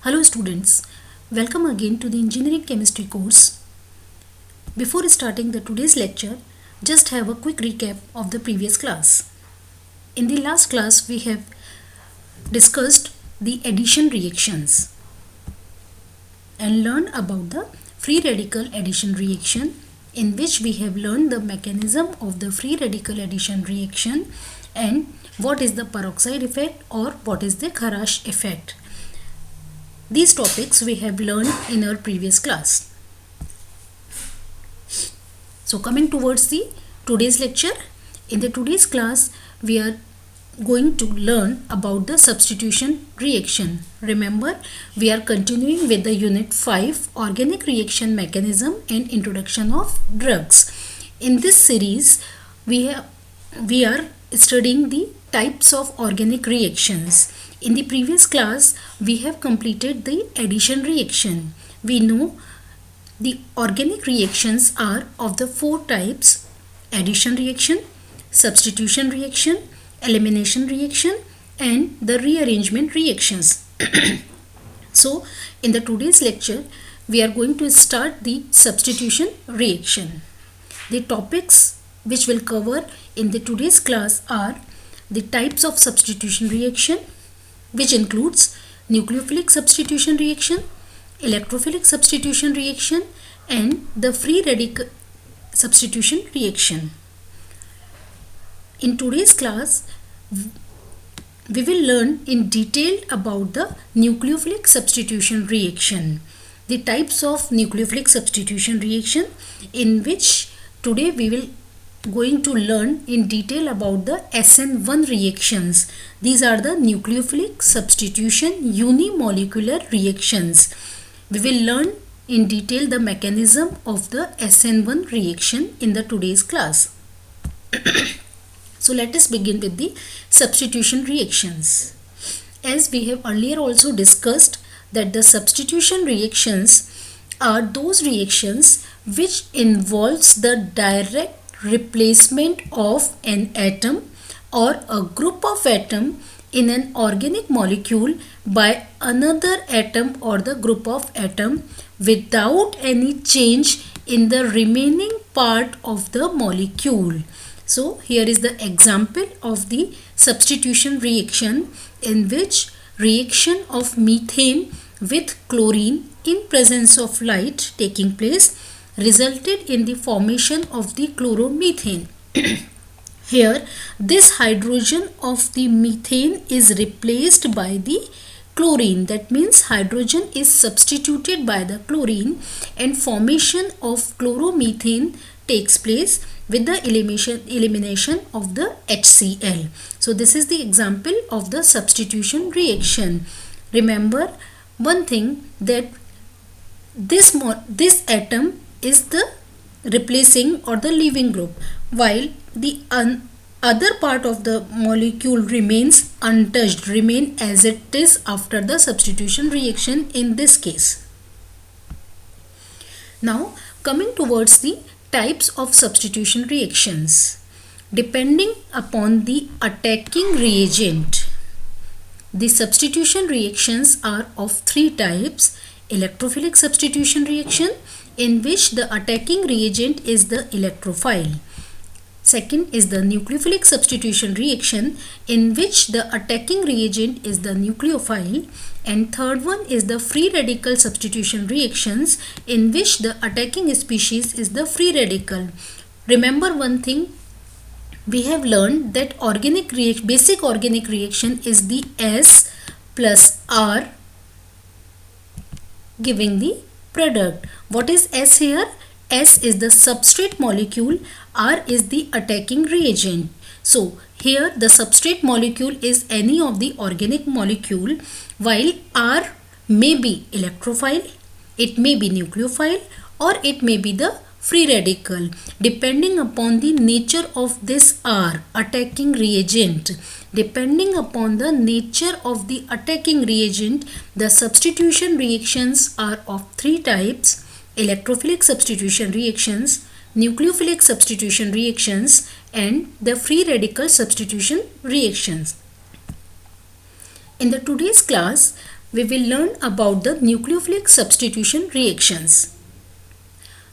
Hello students, welcome again to the engineering chemistry course. Before starting the today's lecture, just have a quick recap of the previous class. In the last class we have discussed the addition reactions and learned about the free radical addition reaction, in which we have learned the mechanism of the free radical addition reaction and what is the peroxide effect or what is the Kharash effect. These topics we have learned in our previous class. So coming towards the today's lecture, in the today's class we are going to learn about the substitution reaction. Remember, we are continuing with the unit 5, organic reaction mechanism and introduction of drugs. In this series we are studying the types of organic reactions. In the previous class we have completed the addition reaction. We know the organic reactions are of the 4 types: addition reaction, substitution reaction, elimination reaction and the rearrangement reactions. So in the today's lecture we are going to start the substitution reaction. The topics which will cover in the today's class are the types of substitution reaction, which includes nucleophilic substitution reaction, electrophilic substitution reaction and the free radical substitution reaction. In today's class we will learn in detail about the nucleophilic substitution reaction, the types of nucleophilic substitution reaction, in which today we will going to learn in detail about the SN1 reactions. These are the nucleophilic substitution unimolecular reactions. We will learn in detail the mechanism of the SN1 reaction in the today's class. So let us begin with the substitution reactions. As we have earlier also discussed that the substitution reactions are those reactions which involves the direct replacement of an atom or a group of atom in an organic molecule by another atom or the group of atom without any change in the remaining part of the molecule. So here is the example of the substitution reaction, in which reaction of methane with chlorine in presence of light taking place resulted in the formation of the chloromethane. Here this hydrogen of the methane is replaced by the chlorine, that means hydrogen is substituted by the chlorine and formation of chloromethane takes place with the elimination of the HCl. So this is the example of the substitution reaction. Remember one thing, that this atom is the replacing or the leaving group, while the other part of the molecule remains untouched, remain as it is after the substitution reaction in this case. Now coming towards the types of substitution reactions. Depending upon the attacking reagent, the substitution reactions are of 3 types: electrophilic substitution reaction, in which the attacking reagent is the electrophile. Second is the nucleophilic substitution reaction, in which the attacking reagent is the nucleophile. And third one is the free radical substitution reactions, in which the attacking species is the free radical. Remember one thing, we have learned that basic organic reaction is the S plus R giving the product. What is S here? S is the substrate molecule, R is the attacking reagent. So here the substrate molecule is any of the organic molecule, while R may be electrophile, it may be nucleophile or it may be the free radical, depending upon the nature of this R, attacking reagent. Depending upon the nature of the attacking reagent, the substitution reactions are of 3 types: electrophilic substitution reactions, nucleophilic substitution reactions and the free radical substitution reactions. In the today's class we will learn about the nucleophilic substitution reactions.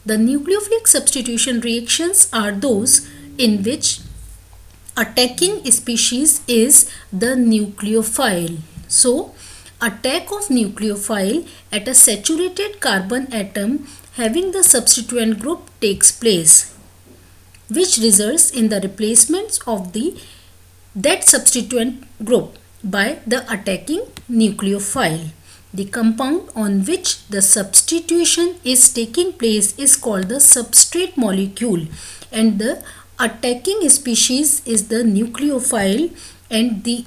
The nucleophilic substitution reactions are those in which attacking species is the nucleophile. So, attack of nucleophile at a saturated carbon atom having the substituent group takes place, which results in the replacement of that substituent group by the attacking nucleophile. The compound on which the substitution is taking place is called the substrate molecule, and the attacking species is the nucleophile, and the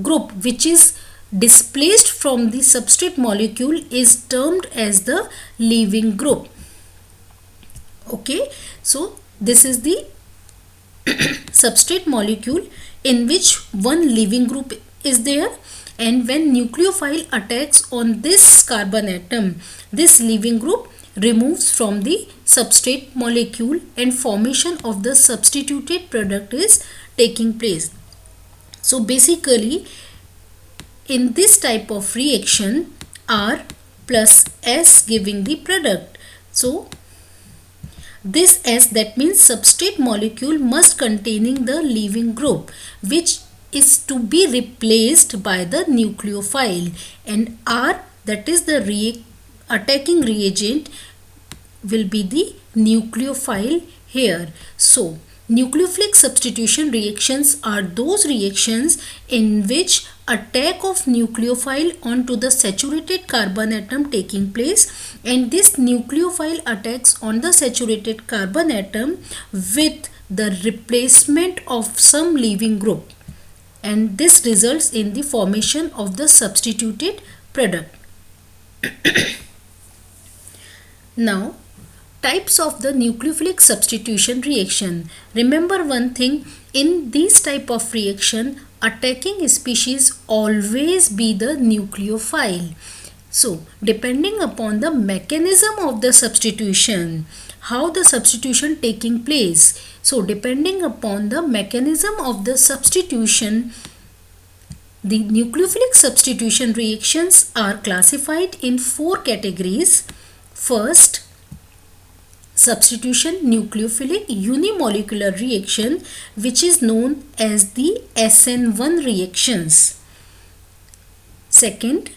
group which is displaced from the substrate molecule is termed as the leaving group. Okay, so this is the substrate molecule in which one leaving group is there, and when nucleophile attacks on this carbon atom, this leaving group removes from the substrate molecule and formation of the substituted product is taking place. So basically in this type of reaction, R plus S giving the product. So this S, that means substrate molecule must containing the leaving group which is to be replaced by the nucleophile, and R, that is the attacking reagent, will be the nucleophile here. So nucleophilic substitution reactions are those reactions in which attack of nucleophile onto the saturated carbon atom taking place, and this nucleophile attacks on the saturated carbon atom with the replacement of some leaving group, and this results in the formation of the substituted product. Now, types of the nucleophilic substitution reaction. Remember one thing, in this type of reaction, attacking species always be the nucleophile. So, depending upon the mechanism of the substitution, how the substitution taking place. So, depending upon the mechanism of the substitution, the nucleophilic substitution reactions are classified in 4 categories. First, substitution nucleophilic unimolecular reaction, which is known as the SN1 reactions. Second,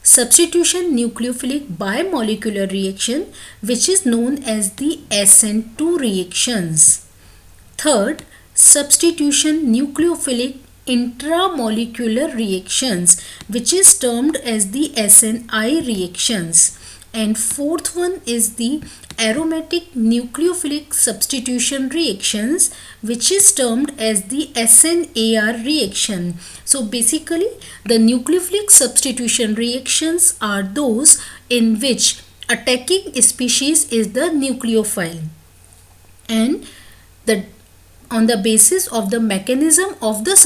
substitution nucleophilic bimolecular reaction, which is known as the SN2 reactions. Third, substitution nucleophilic intramolecular reactions, which is termed as the SNI reactions. And fourth one is the aromatic nucleophilic substitution reactions, which is termed as the SNAR reaction. So basically the nucleophilic substitution reactions are those in which attacking species is the nucleophile, and on the basis of the mechanism of the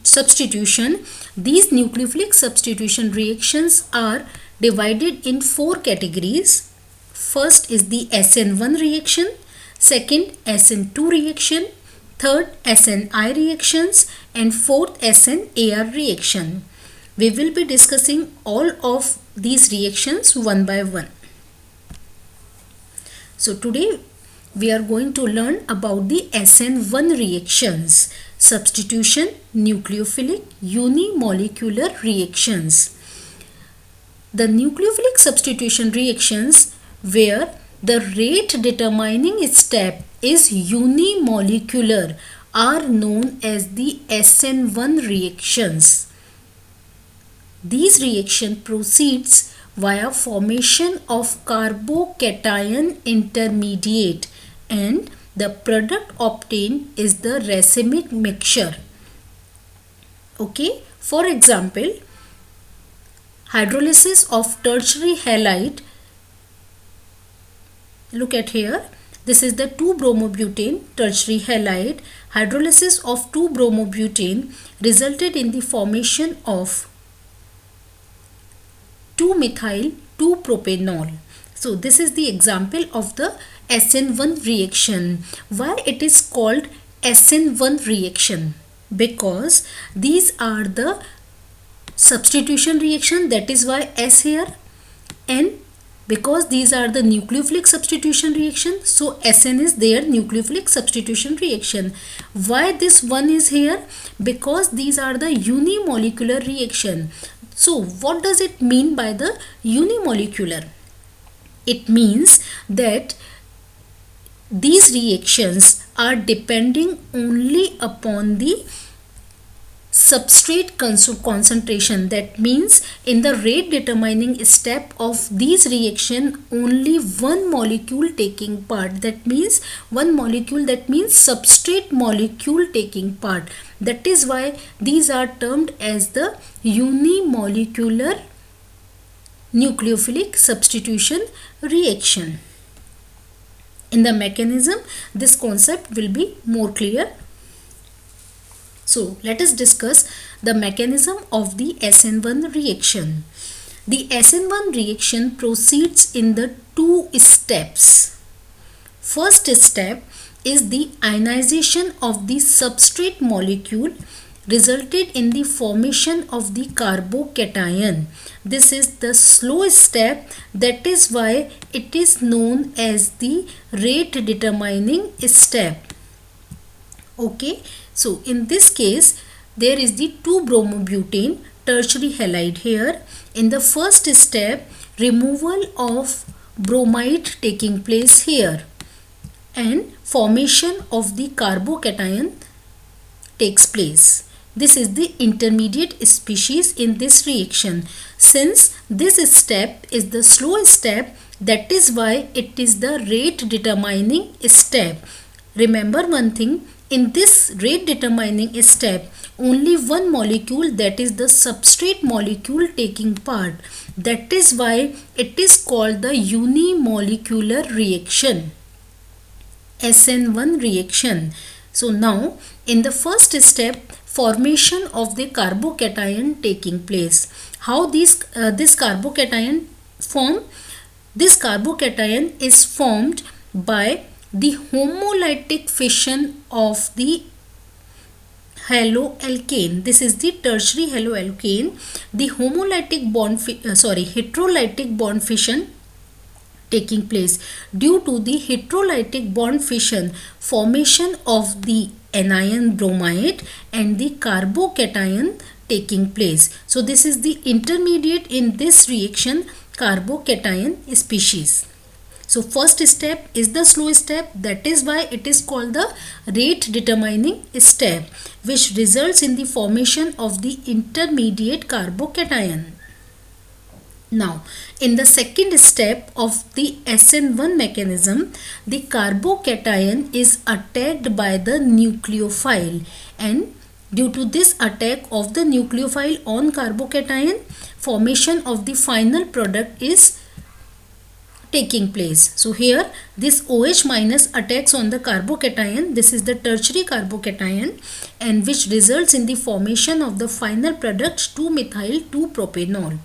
substitution, these nucleophilic substitution reactions are divided in 4 categories. First is the SN1 reaction, second SN2 reaction, third SNI reactions, and fourth SNAR reaction. We will be discussing all of these reactions one by one. So today we are going to learn about the SN1 reactions, substitution nucleophilic unimolecular reactions. The nucleophilic substitution reactions where the rate determining step is unimolecular are known as the SN1 reactions. These reaction proceeds via formation of carbocation intermediate, and the product obtained is the racemic mixture. Okay, for example, hydrolysis of tertiary halide. Look at here, this is the 2-bromobutane tertiary halide. Hydrolysis of 2-bromobutane resulted in the formation of 2-methyl-2-propanol. So this is the example of the SN1 reaction. Why it is called SN1 reaction? Because these are the substitution reaction, that is why S here. N, because these are the nucleophilic substitution reaction, so SN is their nucleophilic substitution reaction. Why this one is here? Because these are the unimolecular reaction. So what does it mean by the unimolecular? It means that these reactions are depending only upon the substrate concentration. That means in the rate determining step of these reaction, only one molecule taking part. That means one molecule, that means substrate molecule taking part. That is why these are termed as the unimolecular nucleophilic substitution reaction. In the mechanism, this concept will be more clear. So let us discuss the mechanism of the SN1 reaction. The SN1 reaction proceeds in the two steps. First step is the ionization of the substrate molecule resulted in the formation of the carbocation. This is the slow step, that is why it is known as the rate determining step. Okay, so in this case there is the 2-bromobutane tertiary halide here. In the first step, removal of bromide taking place here and formation of the carbocation takes place. This is the intermediate species in this reaction. Since this step is the slow step, that is why it is the rate determining step. Remember one thing, in this rate determining step, only one molecule, that is the substrate molecule, taking part. That is why it is called the unimolecular reaction, SN1 reaction. So now in the first step, formation of the carbocation taking place. How this carbocation form? This carbocation is formed by the homolytic fission of the haloalkane. This is the tertiary haloalkane. The homolytic bond heterolytic bond fission taking place. Due to the heterolytic bond fission, formation of the anion bromide and the carbocation taking place. So this is the intermediate in this reaction, carbocation species. So first step is the slow step, that is why it is called the rate determining step, which results in the formation of the intermediate carbocation. Now in the second step of the SN1 mechanism, the carbocation is attacked by the nucleophile, and due to this attack of the nucleophile on carbocation, formation of the final product is taking place. So here this OH minus attacks on the carbocation. This is the tertiary carbocation, and which results in the formation of the final product 2-methyl-2-propanol.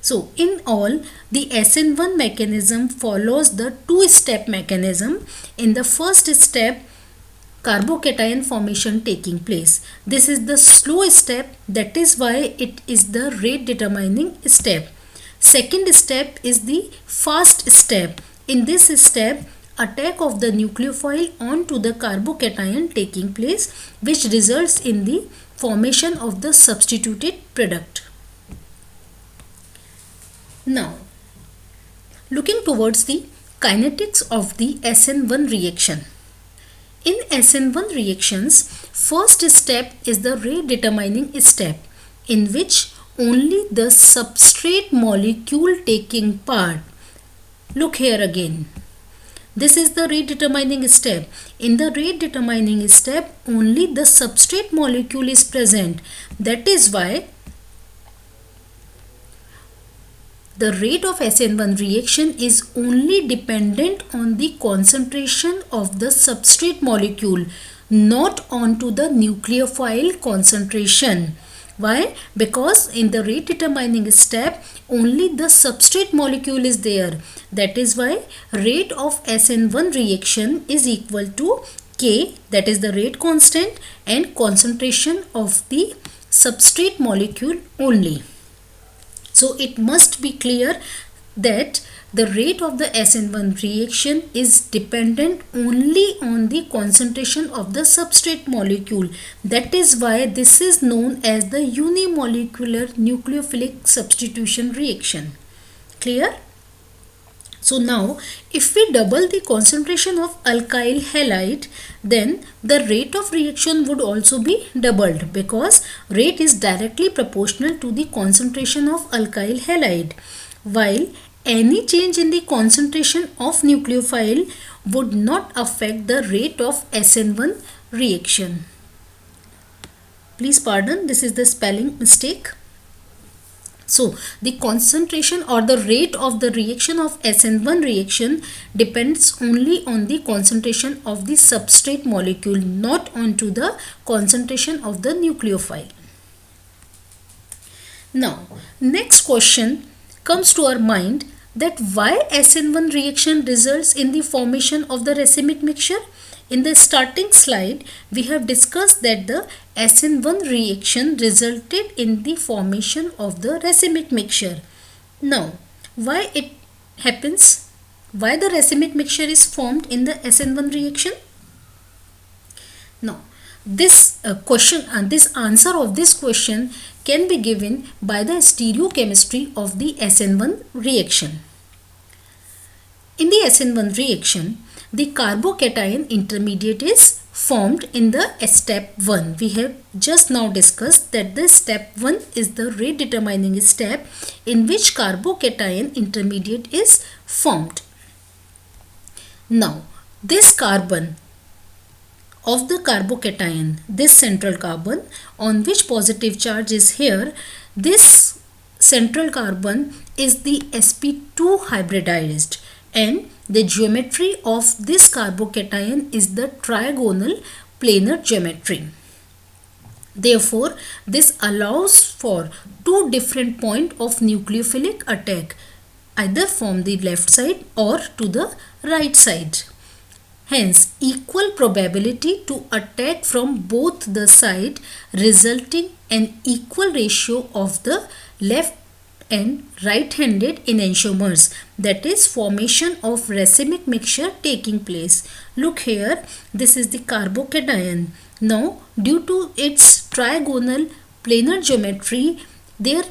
So in all, the SN1 mechanism follows the two-step mechanism. In the first step, carbocation formation taking place. This is the slow step, that is why it is the rate determining step. Second step is the fast step. In this step, attack of the nucleophile onto the carbocation taking place, which results in the formation of the substituted product. Now, looking towards the kinetics of the SN1 reaction. In SN1 reactions, first step is the rate determining step, in which only the substrate molecule taking part. Look here again. This is the rate determining step. In the rate determining step, only the substrate molecule is present. That is why the rate of SN1 reaction is only dependent on the concentration of the substrate molecule, not onto the nucleophile concentration. Why? Because in the rate determining step, only the substrate molecule is there. That is why rate of SN1 reaction is equal to K, that is the rate constant, and concentration of the substrate molecule only. So it must be clear that the rate of the SN1 reaction is dependent only on the concentration of the substrate molecule. That is why this is known as the unimolecular nucleophilic substitution reaction. Clear? So now if we double the concentration of alkyl halide, then the rate of reaction would also be doubled, because rate is directly proportional to the concentration of alkyl halide, while any change in the concentration of nucleophile would not affect the rate of SN1 reaction. Please pardon, this is the spelling mistake. So the concentration or the rate of the reaction of SN1 reaction depends only on the concentration of the substrate molecule, not onto the concentration of the nucleophile. Now, next question comes to our mind, that why SN1 reaction results in the formation of the racemic mixture. In the starting slide, we have discussed that the SN1 reaction resulted in the formation of the racemic mixture. Now, why it happens? Why the racemic mixture is formed in the SN1 reaction? Now, this answer of this question can be given by the stereochemistry of the SN1 reaction. In the SN1 reaction, the carbocation intermediate is formed in the step 1. We have just now discussed that the step 1 is the rate determining step in which carbocation intermediate is formed. Now, this carbon of the carbocation, this central carbon on which positive charge is here, this central carbon is the sp2 hybridized, and the geometry of this carbocation is the trigonal planar geometry. Therefore, this allows for two different points of nucleophilic attack, either from the left side or to the right side. Hence, equal probability to attack from both the side, resulting an equal ratio of the left and right-handed enantiomers, that is formation of racemic mixture taking place. Look here, this is the carbocation. Now, due to its trigonal planar geometry, there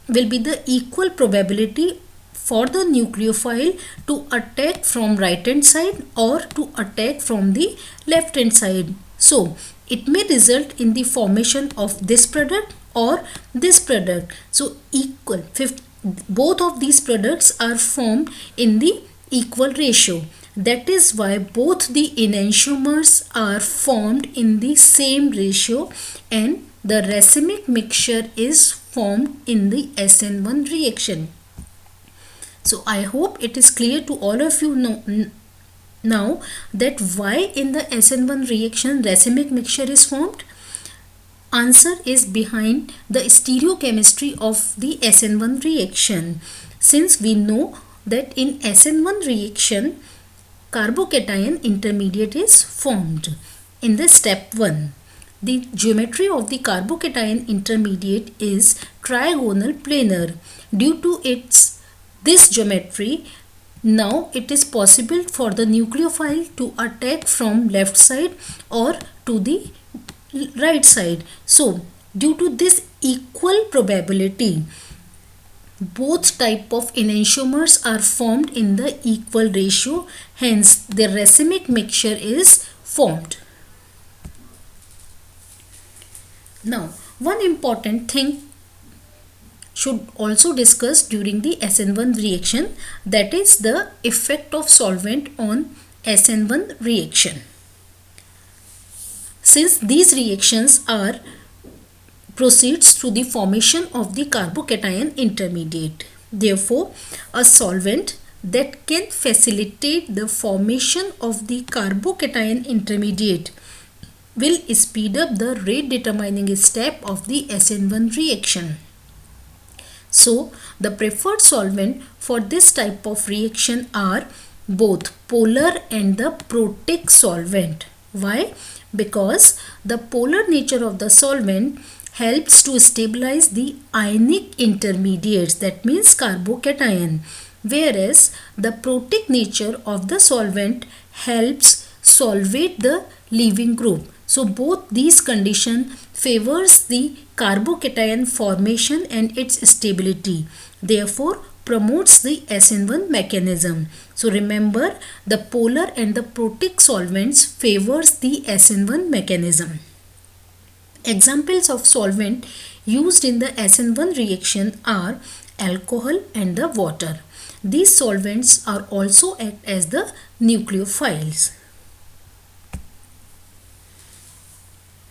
will be the equal probability for the nucleophile to attack from right hand side or to attack from the left hand side. So, it may result in the formation of this product or this product. So equal, both of these products are formed in the equal ratio. That is why both the enantiomers are formed in the same ratio and the racemic mixture is formed in the SN1 reaction. So I hope it is clear to all of you now that why in the SN1 reaction racemic mixture is formed. Answer is behind the stereochemistry of the SN1 reaction. Since we know that in SN1 reaction, carbocation intermediate is formed in the step 1. The geometry of the carbocation intermediate is trigonal planar. Due to this geometry, now it is possible for the nucleophile to attack from left side or to the right side. So due to this equal probability, both type of enantiomers are formed in the equal ratio, hence the racemic mixture is formed. Now, one important thing should also discuss during the SN1 reaction, that is the effect of solvent on SN1 reaction. Since these reactions proceeds through the formation of the carbocation intermediate, therefore a solvent that can facilitate the formation of the carbocation intermediate will speed up the rate determining step of the SN1 reaction. So the preferred solvent for this type of reaction are both polar and the protic solvent. Why? Because the polar nature of the solvent helps to stabilize the ionic intermediates, that means carbocation, whereas the protic nature of the solvent helps solvate the leaving group. So both these conditions favors the carbocation formation and its stability. Therefore, promotes the SN1 mechanism. So remember, the polar and the protic solvents favors the SN1 mechanism. Examples of solvent used in the SN1 reaction are alcohol and the water. These solvents are also act as the nucleophiles.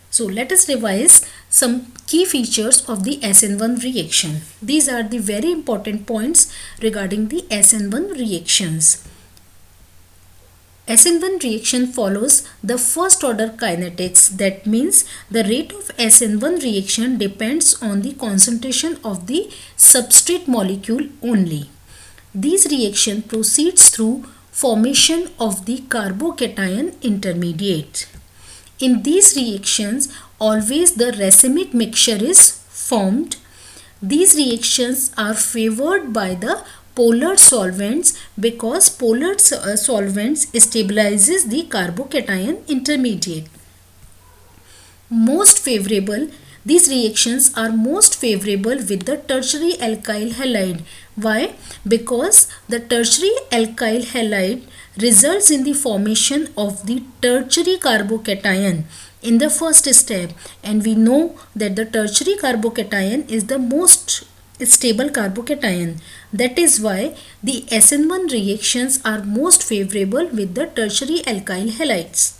So let us revise some key features of the SN1 reaction. These are the very important points regarding the SN1 reactions. SN1 reaction follows the first order kinetics. That means the rate of SN1 reaction depends on the concentration of the substrate molecule only. This reaction proceeds through formation of the carbocation intermediate. In these reactions, always the racemic mixture is formed. These reactions are favored by the polar solvents because polar solvents stabilizes the carbocation intermediate. Most favorable, these reactions are most favorable with the tertiary alkyl halide. Why? Because the tertiary alkyl halide results in the formation of the tertiary carbocation in the first step, and we know that the tertiary carbocation is the most stable carbocation. That is why the SN1 reactions are most favorable with the tertiary alkyl halides.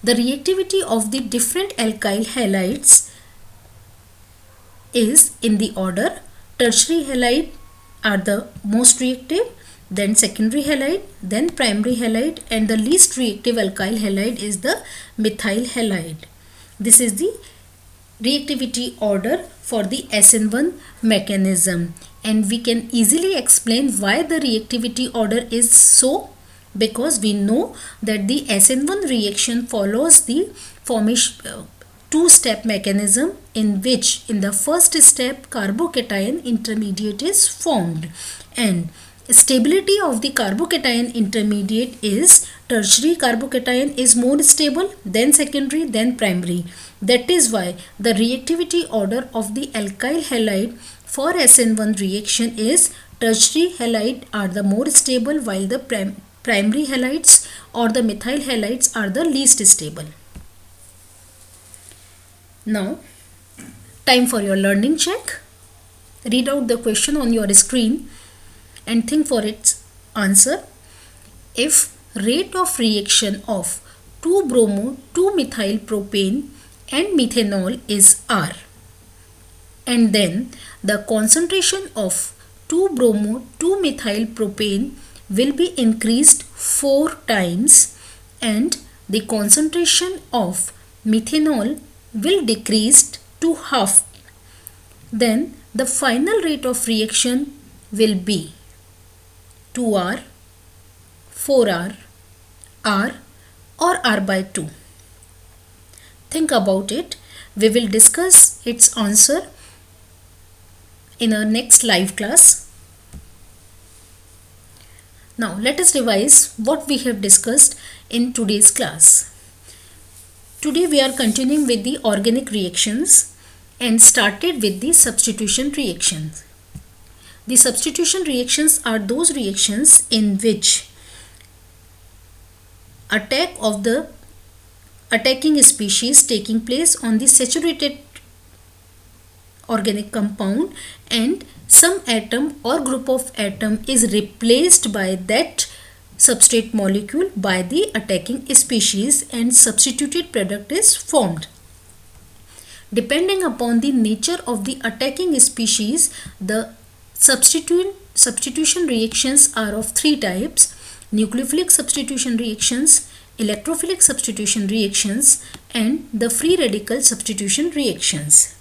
The reactivity of the different alkyl halides is in the order: tertiary halide are the most reactive, then secondary halide, then primary halide, and the least reactive alkyl halide is the methyl halide. This is the reactivity order for the SN1 mechanism, and we can easily explain why the reactivity order is so, because we know that the SN1 reaction follows the formation two-step mechanism in which in the first step carbocation intermediate is formed, and stability of the carbocation intermediate is tertiary carbocation is more stable, then secondary, then primary. That is why the reactivity order of the alkyl halide for SN1 reaction is tertiary halide are the more stable, while the primary halides or the methyl halides are the least stable. Now, time for your learning check. Read out the question on your screen and think for its answer. If rate of reaction of 2-bromo 2-methyl propane and methanol is R, and then the concentration of 2-bromo 2-methyl propane will be increased 4 times and the concentration of methanol will decrease to half, then the final rate of reaction will be 2R, 4R, R or R by 2. Think about it. We will discuss its answer in our next live class. Now let us revise what we have discussed in today's class. Today we are continuing with the organic reactions and started with the substitution reactions. The substitution reactions are those reactions in which attack of the attacking species taking place on the saturated organic compound, and some atom or group of atom is replaced by that substrate molecule by the attacking species and substituted product is formed. Depending upon the nature of the attacking species, the substitution reactions are of 3 types: nucleophilic substitution reactions, electrophilic substitution reactions, and the free radical substitution reactions.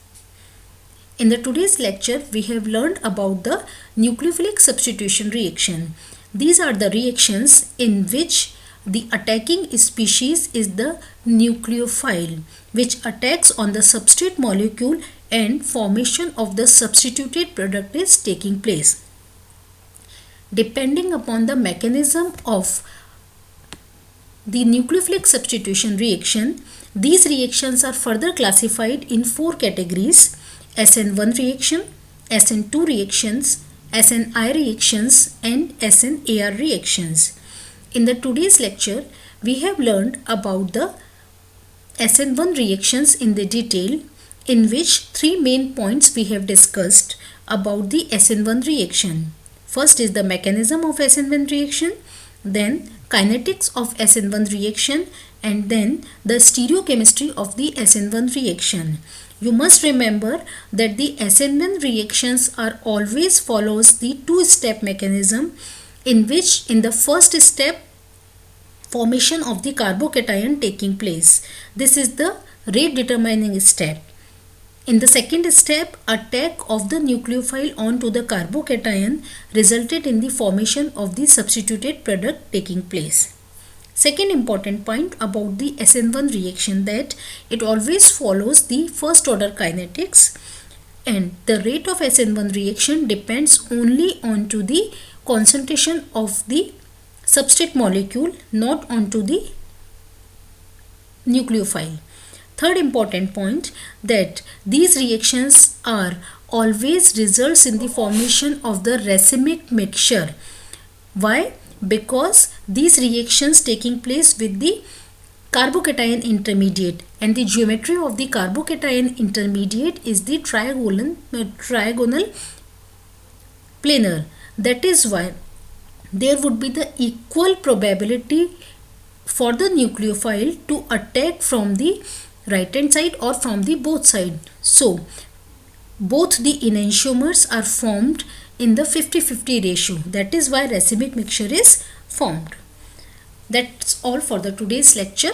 In the today's lecture, we have learned about the nucleophilic substitution reaction. These are the reactions in which The attacking species is the nucleophile, which attacks on the substrate molecule and formation of the substituted product is taking place. Depending upon the mechanism of the nucleophilic substitution reaction, these reactions are further classified in 4 categories: SN1 reaction, SN2 reactions, SNI reactions, and SNAR reactions. In the today's lecture, we have learned about the SN1 reactions in the detail, in which 3 main points we have discussed about the SN1 reaction. First is the mechanism of SN1 reaction, then kinetics of SN1 reaction, and then the stereochemistry of the SN1 reaction. You must remember that the SN1 reactions are always follows the two-step mechanism, in which in the first step formation of the carbocation taking place. This is the rate determining step. In the second step, attack of the nucleophile onto the carbocation resulted in the formation of the substituted product taking place. Second important point about the SN1 reaction, that it always follows the first order kinetics, and the rate of SN1 reaction depends only onto the concentration of the substrate molecule, not onto the nucleophile. Third important point, that these reactions are always results in the formation of the racemic mixture. Why? Because these reactions taking place with the carbocation intermediate, and the geometry of the carbocation intermediate is the trigonal planar. That is why there would be the equal probability for the nucleophile to attack from the right hand side or from the both side. So both the enantiomers are formed in the 50-50 ratio. That is why racemic mixture is formed. That's all for the today's lecture.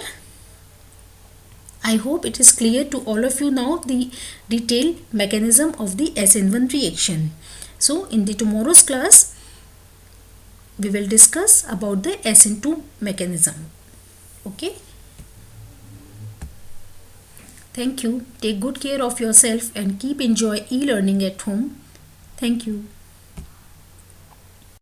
I hope it is clear to all of you now the detailed mechanism of the SN1 reaction. So in the tomorrow's class, we will discuss about the SN2 mechanism. Okay. Thank you. Take good care of yourself and keep enjoy e-learning at home. Thank you.